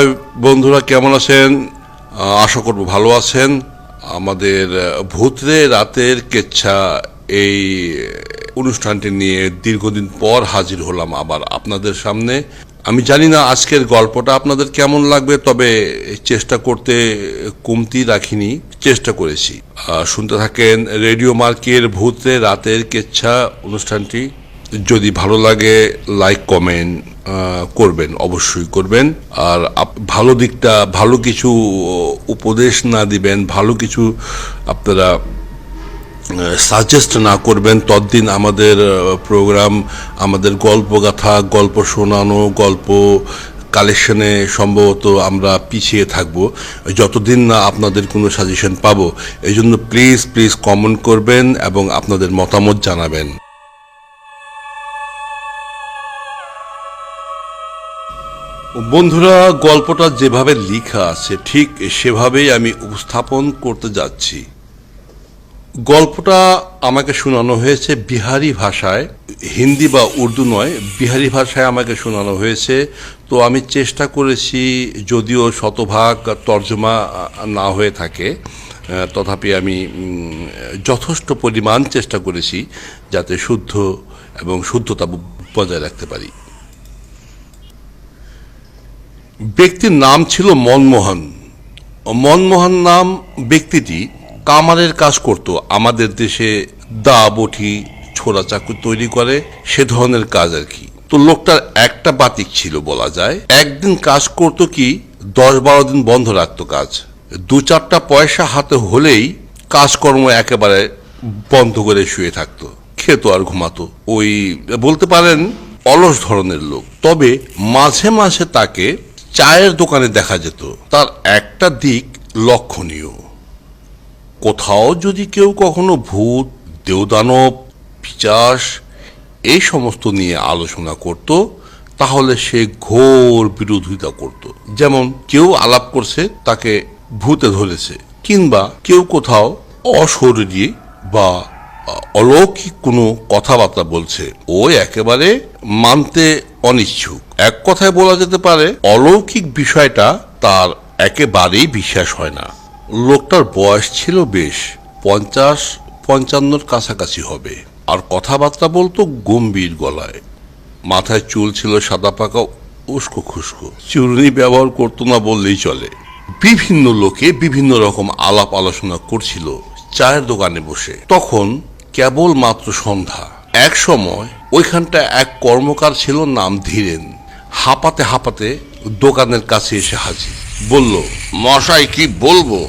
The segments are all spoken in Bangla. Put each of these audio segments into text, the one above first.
হাই বন্ধুরা, কেমন আছেন? আশা করব ভালো আছেন। আমাদের ভূতরে রাতের কেচ্ছা এই অনুষ্ঠানটি নিয়ে দীর্ঘদিন পর হাজির হলাম আবার আপনাদের সামনে। আমি জানি না আজকের গল্পটা আপনাদের কেমন লাগবে, তবে চেষ্টা করতে কমতি রাখিনি, চেষ্টা করেছি। শুনতে থাকেন রেডিও মার্কের ভূতরে রাতের কেচ্ছা অনুষ্ঠানটি। যদি ভালো লাগে লাইক কমেন্ট করবেন, অবশ্যই করবেন। আর ভালো দিকটা, ভালো কিছু উপদেশ না দিবেন, ভালো কিছু আপনারা সাজেস্ট না করবেন, ততদিন আমাদের প্রোগ্রাম, আমাদের গল্পগাথা, গল্প শোনানো, গল্প কালেকশনে সম্ভবত আমরা পিছিয়ে থাকব যতদিন না আপনাদের কোনো সাজেশন পাবো। এই জন্য প্লিজ কমেন্ট করবেন এবং আপনাদের মতামত জানাবেন। বন্ধুরা, গল্পটা যেভাবে লেখা আছে ঠিক সেভাবেই আমি উপস্থাপন করতে যাচ্ছি। গল্পটা আমাকে শোনানো হয়েছে বিহারি ভাষায়, হিন্দি বা উর্দু নয়, বিহারি ভাষায় আমাকে শোনানো হয়েছে। তো আমি চেষ্টা করেছি, যদিও শতভাগ তর্জমা না হয়ে থাকে, তথাপি আমি যথেষ্ট পরিমাণ চেষ্টা করেছি যাতে শুদ্ধ এবং শুদ্ধতা বজায় রাখতে পারি। ব্যক্তির নাম ছিল মনমোহন। মনমোহন নাম ব্যক্তিটি কামারের কাজ করত। আমাদের দেশে দা বটি, ছোড়া চাকু তৈরি করে, সে ধরনের কাজ আর কি। তো লোকটার একটা বাতিক ছিল বলা যায়। একদিন কাজ করত কি 10-12 দিন বন্ধ রাখতো কাজ। 2-4টা পয়সা হাতে হলেই কাজকর্ম একেবারে বন্ধ করে শুয়ে থাকতো, খেতো আর ঘুমাতো। ওই বলতে পারেন অলস ধরনের লোক। তবে মাঝে মাঝে তাকে চায়ের দোকানে দেখা যেত। তার একটা দিক লক্ষণীয়, কোথাও যদি কেউ কখনো ভূত, দেবদানব, পিশাচ এই সমস্ত নিয়ে আলোচনা করত, তাহলে সে ঘোর বিরোধিতা করত। যেমন কেউ আলাপ করছে, তাকে ভূতে ধরেছে, কিংবা কেউ কোথাও অশরীরী বা অলৌকিক কোনো কথাবার্তা বলছে, ও একেবারে মানতে অনিচ্ছুক। এক কথায় বলা যেতে পারে অলৌকিক বিষয়টা তার একেবারেই বিশ্বাস হয় না। লোকটার বয়স ছিল বেশ 50-55 কাছাকাছি হবে, আর কথাবার্তা বলতো গম্ভীর গলায়। মাথায় চুল ছিল সাদা পাকা, উস্কো খুস্কো, চুরুনি ব্যবহার করতো না বললেই চলে। বিভিন্ন লোকে বিভিন্ন রকম আলাপ আলোচনা করছিল চায়ের দোকানে বসে। তখন কেবল মাত্র সন্ধ্যা। এক সময় ওইখানটা এক কর্মকার ছিল, নাম ধীরেন। হাঁপাতে হাঁপাতে দোকানের কাছে এসে হাজির। বলল, মশাই কি বলবো,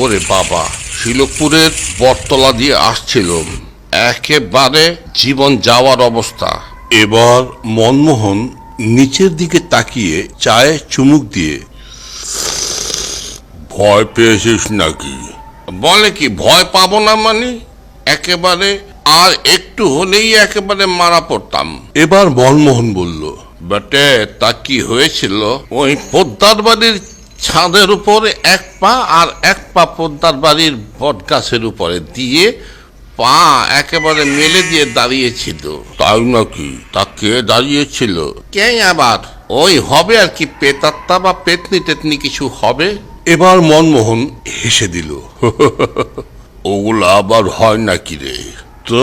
ওরে বাবা, শিলকপুরের বটতলা দিয়ে আসছিলাম, একেবারে জীবন যাওয়ার অবস্থা। এবার মনমোহন নিচের দিকে তাকিয়ে চায়ে চুমুক দিয়ে, ভয় পেয়েছিস নাকি? বলে কি ভয় পাবো না মানে, একেবারে আর একটু হলেই একেবারে মারা পড়তাম। এবার মনমোহন বলল, বেটে তা কি হয়েছিল? ওই পোদ্দার বাড়ির ছাদের উপরে এক পা আর এক পা পোদ্দার বাড়ির বট গাছের উপরে দিয়ে পা একেবারে মেলে দিয়ে দাঁড়িয়েছিল। তাই নাকি? তা কে দাঁড়িয়েছিল? কে আবার? ওই হবে আর কি, পেতাত্তা বা পেতনি টেতনি কিছু হবে। এবার মনমোহন হেসে দিল, ওগুলো আবার হয় নাকি রে? তো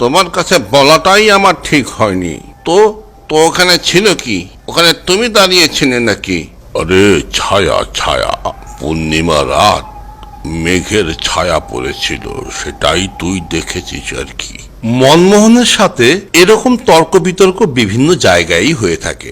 তোমার কাছে বলাটাই আমার ঠিক হয়নি। তো তো ওখানে ছিল কি? ওখানে তুমি দাঁড়িয়েছিলে নাকি? আরে ছায়া ছায়া, পূর্ণিমা রাত, মেঘের ছায়া পড়েছিল, সেটাই তুই দেখেছিস আর কি। মনমোহনের সাথে এরকম তর্ক বিতর্ক বিভিন্ন জায়গায় হয়ে থাকে।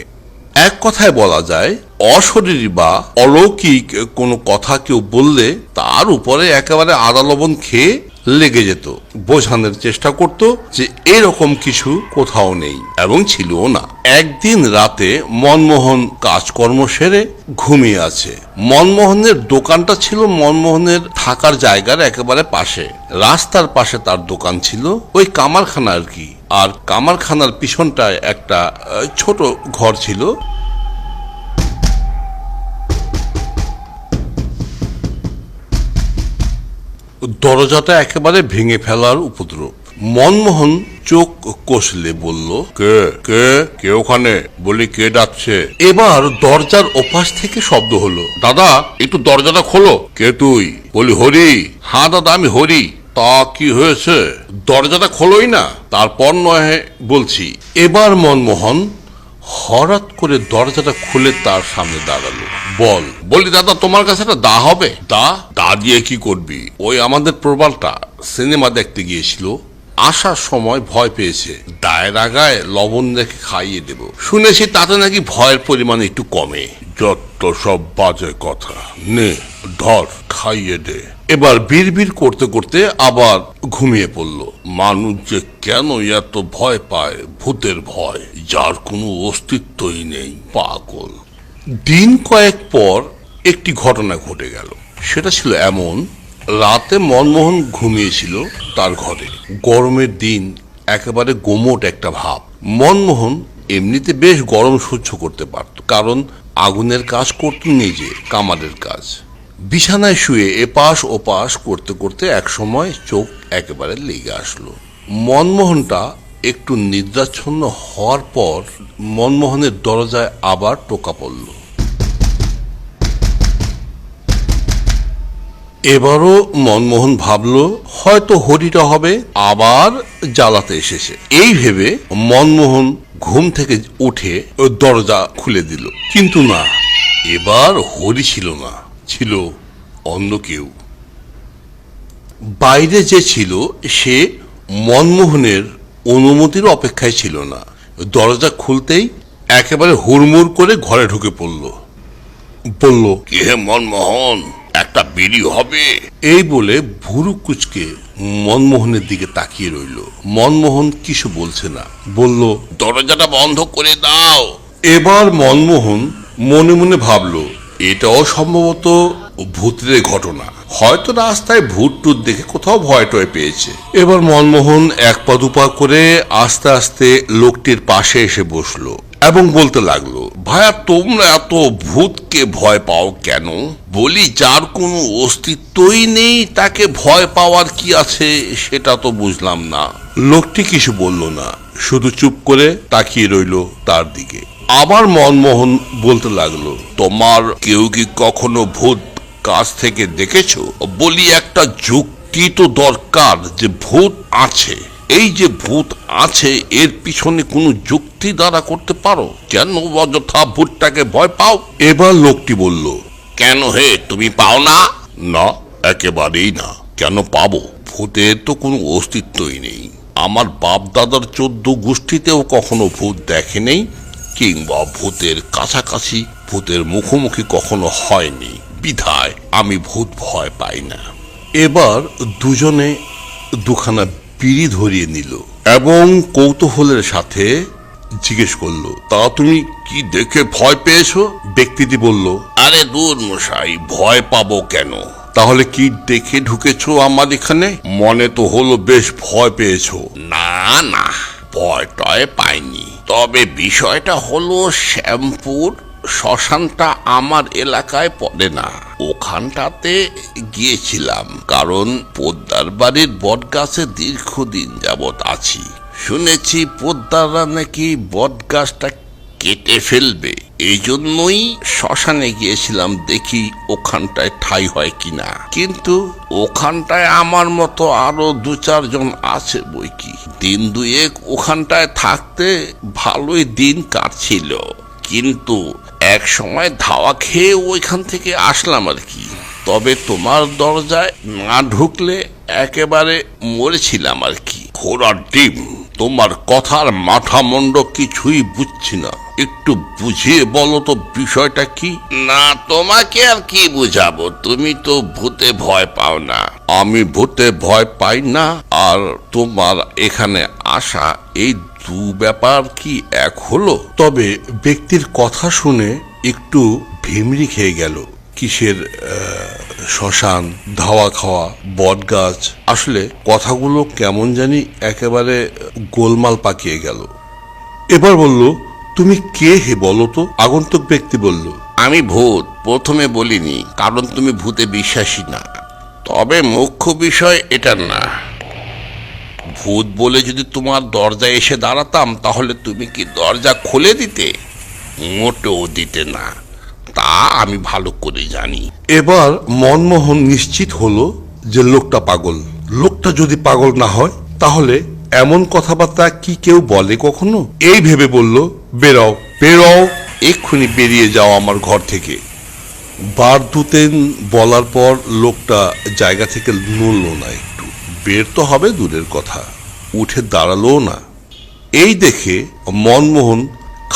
এক কথায় বলা যায়, অশরীরী বা অলৌকিক কোনো কথা কেউ বললে তার উপরে একেবারে আদা লবণ খেয়ে লেগে যেত। বোঝানোর চেষ্টা করত যে এরকম কিছু কোথাও নেই এবং ছিলও না। একদিন রাতে মনমোহন কাজকর্ম সেরে ঘুমিয়ে আছে। মনমোহনের দোকানটা ছিল মনমোহনের থাকার জায়গার একেবারে পাশে। রাস্তার পাশে তার দোকান ছিল, ওই কামারখানা আর কি। আর কামারখানার পিছনটায় একটা ছোট ঘর ছিল। দরজাটা একেবারে ভেঙে ফেলার উপদ্রব। মনমোহন চোখ কষলে বলল, কে কে কে ওখানে? বলি, কে ডাকছে? এবার দরজার ওপাশ থেকে শব্দ হলো, দাদা একটু দরজাটা খোলো। কে তুই? বলি, হরি। হ্যাঁ দাদা, আমি হরি। তা কি হয়েছে? দরজাটা খোলোই না, তারপর নয় বলছি। এবার মনমোহন হঠাৎ করে দরজাটা খুলে তার সামনে দাঁড়ালো। বলি, দাদা তোমার কাছে একটা দা হবে? দা দিয়ে কি করবি? ওই আমাদের প্রবালটা সিনেমা দেখতে গিয়েছিল, আসার সময় ভয় পেয়েছে, দায়ের আগায় লবণ রেখে খাইয়ে দেব। শুনেছি তাতে নাকি ভয়ের পরিমাণ একটু কমে। যত সব বাজে কথা, নে ধর খাইয়ে দে। এবার বিড়বিড় করতে করতে আবার ঘুমিয়ে পড়ল। মানুষ যে কেন এত ভয় পায়, ভূতের ভয়, যার কোনো অস্তিত্বই নেই, পাগল। দিন কয়েক পর একটি ঘটনা ঘটে গেল। সেটা ছিল এমন, রাতে মনমোহন ঘুমিয়েছিল তার ঘরে। গরমের দিন, একেবারে গোমোট একটা ভাব। মনমোহন এমনিতে বেশ গরম সহ্য করতে পারত, কারণ আগুনের কাজ করত নিজে, কামারের কাজ। বিছানায় শুয়ে এপাশ ওপাশ করতে করতে একসময় চোখ একেবারে লেগে আসলো। মনমোহনটা একটু নিদ্রাচ্ছন্ন হওয়ার পর মনমোহনের দরজায় আবার টোকা পড়ল। এবারও মনমোহন ভাবল, হয়তো হরিটা হবে আবার জ্বালাতে এসেছে। এই ভেবে মনমোহন ঘুম থেকে উঠে দরজা খুলে দিল। কিন্তু না, এবার হরি ছিল না, ছিল অন্য কেউ। বাইরে যে ছিল সে মনমোহনের অনুমতির অপেক্ষায় ছিল না। দরজা খুলতেই একেবারে হুড়মুড় করে ঘরে ঢুকে পড়ল। বলল, কে হে মনমোহন, একটা বিড়ি হবে? এই বলে ভুরু কুচকে মনমোহনের দিকে তাকিয়ে রইল। মনমোহন কিছু বলছে না, বলল, দরজাটা বন্ধ করে দাও। এবার মনমোহন মনে মনে ভাবল, এটাও সম্ভবত ভূতের ঘটনা, হয়তো রাস্তায় ভূত টুত দেখে কোথাও ভয় টয় পেয়েছে। এবার মনমোহন এক পা দুপা করে আস্তে আস্তে লোকটির পাশে এসে বসলো এবং বলতে লাগলো, ভাইয়া তোমরা এত ভূতকে ভয় পাও কেন? বলি, যার কোনো অস্তিত্বই নেই তাকে ভয় পাওয়ার কি আছে সেটা তো বুঝলাম না। লোকটি কিছু বলল না, শুধু চুপ করে তাকিয়ে রইল তার দিকে। আবার মনমোহন বলতে লাগলো, তোমার কেউ কি কখনো ভূত কাছ থেকে দেখেছো? বলি, একটা যুক্তি তো দরকার যে ভূত আছে। এই যে ভূত আছে, এর পিছনে কোনো যুক্তি দ্বারা করতে পারো, কেন অযথা ভূতটাকে ভয় পাও? এবার লোকটি বলল, কেন হে, তুমি পাও না? না, একেবারেই না। কেন পাবো? ভূতের তো কোনো অস্তিত্বই নেই। আমার বাপ দাদার 14 গোষ্ঠীতেও কখনো ভূত দেখে নেই, কিংবা ভূতের কাছাকাছি, ভূতের মুখোমুখি কখনো হয়নি, বিধায় আমি ভূত ভয় পাই না। এবার দুজনে দুখানা বিড়ি ধরিয়ে নিল এবং কৌতূহলের সাথে জিজ্ঞেস করলো, তা তুমি কি দেখে ভয় পেয়েছো? ব্যক্তিটি বলল, আরে দূর মশাই, ভয় পাবো কেন? তাহলে কি দেখে ঢুকেছো আমার এখানে? মনে তো হলো বেশ ভয় পেয়েছো। না না, ভয় টয় পাইনি, তবে বিষয়টা হলো শ্যামপুর শ্মশানটা আমার এলাকায় পড়ে না, ওখানটাতে গিয়েছিলাম, কারণ পোদ্দার বাড়ির বটগাছে দীর্ঘদিন যাবৎ আছি। শুনেছি পোদ্দাররা নাকি বটগাছটা কেটে ফেলবে, এই জন্যই শ্মশানে গিয়েছিলাম, দেখি ওখানটায় ঠাঁই হয় কিনা। কিন্তু ওখানটায় আমার মতো আরো 2-4 জন আছে বই কি। দিন দুয়েক ওখানটায় থাকতে ভালোই দিন কাটছিল, কিন্তু এক সময় ধাওয়া খেয়ে ওইখান থেকে আসলাম আর কি। তবে তোমার দরজায় না ঢুকলে একেবারে মরেছিলাম আর কি। ঘোড়ার ডিম, তোমার কথার মাথা মন্ড কিছুই বুঝছি না, একটু বুঝিয়ে বলো তো বিষয়টা কি? না, তোমাকে আর কি বুঝাবো, তুমি তো ভূতে ভয় পাও না। আমি ভূতে ভয় পাই না আর তোমার এখানে আসা, এই দু ব্যাপার কি এক হলো? তবে ব্যক্তির কথা শুনে একটু ভিমরি খেয়ে গেল। কিসের শ্মশান, ধাওয়া খাওয়া, বটগাছ, আসলে কথাগুলো কেমন জানি একেবারে গোলমাল পাকিয়ে গেল। এবার বলল, তুমি কে হে বলো তো? আগন্তুক ব্যক্তি বলল, আমি ভূত। প্রথমে বলিনি, কারণ তুমি ভূতে বিশ্বাসী না। তবে মুখ্য বিষয় এটা না, ভূত বলে যদি তোমার দরজায় এসে দাঁড়াতাম তাহলে তুমি কি দরজা খুলে দিতে? মোটেও দিতে না, তা আমি ভালো করে জানি। এবার মনমোহন নিশ্চিত হলো যে লোকটা পাগল। লোকটা যদি পাগল না হয় তাহলে এমন কথাবার্তা কি কেউ বলে কখনো? এই ভেবে বলল, বেরাও বেরাও, এক্ষুনি বেরিয়ে যাও আমার ঘর থেকে। বার দুতেন বলার পর লোকটা জায়গা থেকে নড়ল না একটু। বের তো হবে দূরের কথা, উঠে দাঁড়ালো না। এই দেখে মনমোহন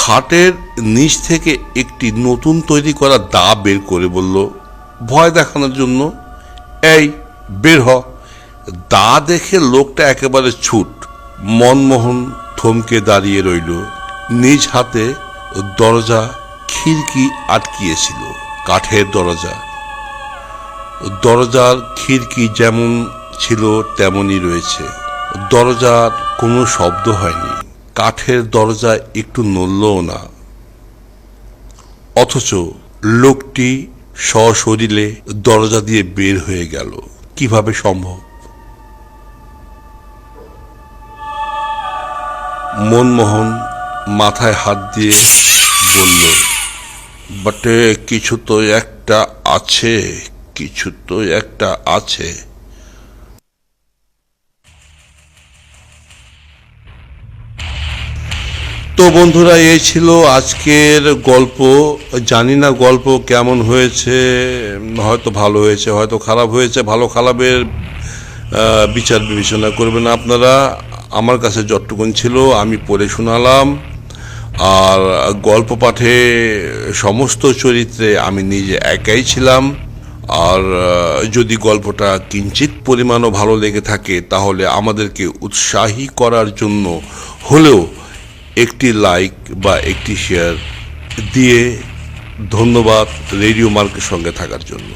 খাটের নিচ থেকে একটি নতুন তৈরি করা দা বের করে বলল ভয় দেখানোর জন্য, এই বের হ। দা দেখে লোকটা একেবারে ছুট। মনমোহন থমকে দাঁড়িয়ে রইল। নিজ হাতে দরজা খিড়কি আটকিয়েছিল, কাঠের দরজা। দরজার খিড়কি যেমন ছিল তেমনই রয়েছে। দরজার কোনো শব্দ হয়নি, কাঠের দরজা একটু নড়লও না। অথচ লোকটি সশরীরে দরজা দিয়ে বের হয়ে গেল। কিভাবে সম্ভব? মনমোহন মাথায় হাত দিয়ে বলল, বটে কিছু তো একটা আছে, কিছু তো একটা আছে। তো বন্ধুরা, এই ছিল আজকের গল্প। জানি না গল্প কেমন হয়েছে, হয়তো ভালো হয়েছে, হয়তো খারাপ হয়েছে। ভালো খারাপের বিচার বিবেচনা করবেন আপনারা। আমার কাছে যতটুকুন ছিল আমি পড়ে শোনালাম। আর গল্প পাঠে সমস্ত চরিত্রে আমি নিজে একাই ছিলাম। আর যদি গল্পটা কিঞ্চিত পরিমাণও ভালো লেগে থাকে তাহলে আমাদেরকে উৎসাহী করার জন্য হলেও একটি লাইক বা একটি শেয়ার দিয়ে ধন্যবাদ রেডিও মার্কের সঙ্গে থাকার জন্য।